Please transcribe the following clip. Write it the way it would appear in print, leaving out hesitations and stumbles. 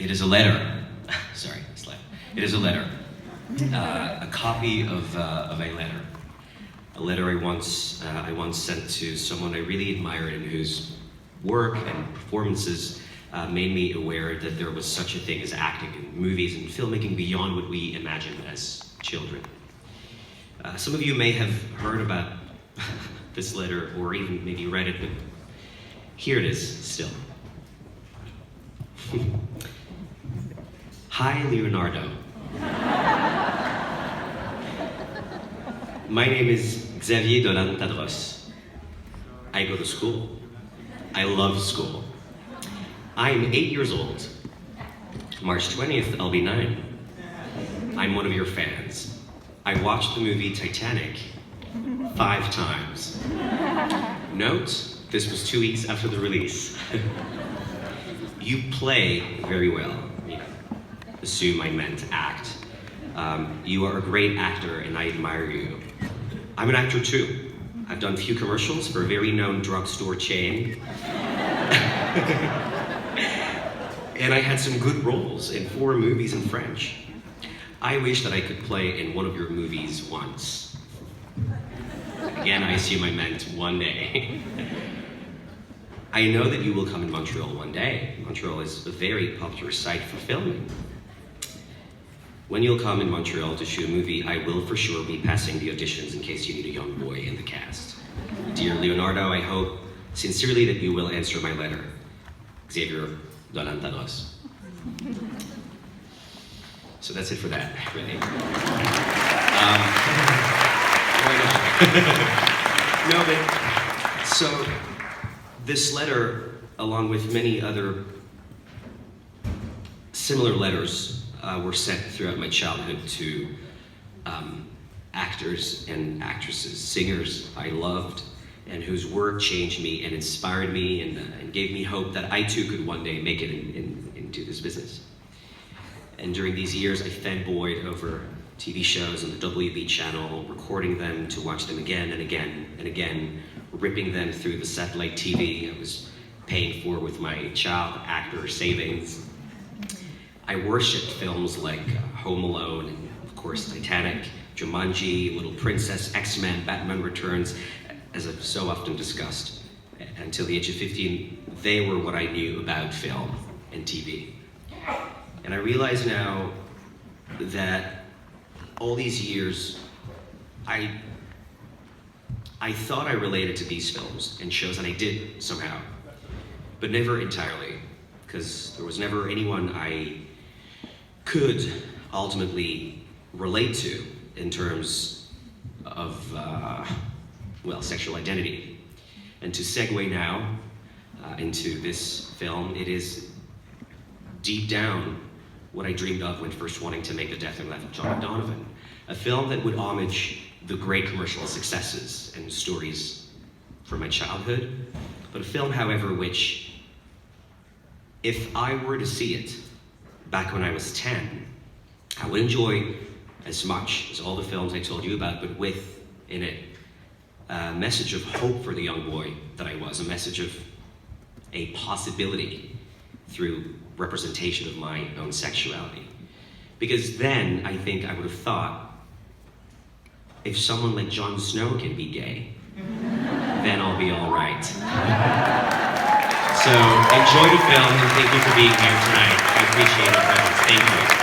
It is a letter. Sorry, slide. It is a letter. A copy of a letter. A letter I once sent to someone I really admired and whose work and performances made me aware that there was such a thing as acting in movies and filmmaking beyond what we imagined as children. Some of you may have heard about this letter or even maybe read it, but here it is still. Hi, Leonardo. My name is Xavier Dolan. I go to school. I love school. I'm 8 years old. March 20th, I'll be 9. I'm one of your fans. I watched the movie Titanic 5 times. Note, this was 2 weeks after the release. You play very well. Assume I meant act. You are a great actor and I admire you. I'm an actor too. I've done a few commercials for a very known drugstore chain. And I had some good roles in 4 movies in French. I wish that I could play in one of your movies once. Again, I assume I meant one day. I know that you will come in Montreal one day. Montreal is a very popular site for filming. When you'll come in Montreal to shoot a movie, I will for sure be passing the auditions in case you need a young boy in the cast. Dear Leonardo, I hope sincerely that you will answer my letter. Xavier, Dolan. So that's it for that, really. Why not? No, but so this letter, along with many other similar letters, were sent throughout my childhood to actors and actresses, singers I loved, and whose work changed me and inspired me and gave me hope that I too could one day make it into this business. And during these years, I fanboyed over TV shows on the WB channel, recording them to watch them again and again and again, ripping them through the satellite TV I was paying for with my child actor savings. I worshipped films like Home Alone, and of course Titanic, Jumanji, Little Princess, X-Men, Batman Returns, as I've so often discussed. Until the age of 15, they were what I knew about film and TV. And I realize now that all these years, I thought I related to these films and shows, and I did somehow, but never entirely, because there was never anyone I could ultimately relate to in terms of, sexual identity. And to segue now into this film, it is deep down what I dreamed of when first wanting to make The Death and Life of Donovan, a film that would homage the great commercial successes and stories from my childhood, but a film, however, which, if I were to see it back when I was 10, I would enjoy as much as all the films I told you about, but with in it a message of hope for the young boy that I was, a message of a possibility through representation of my own sexuality. Because then I think I would have thought, if someone like Jon Snow can be gay, then I'll be all right. So enjoy the film and thank you for being here tonight. I appreciate it very much. Thank you.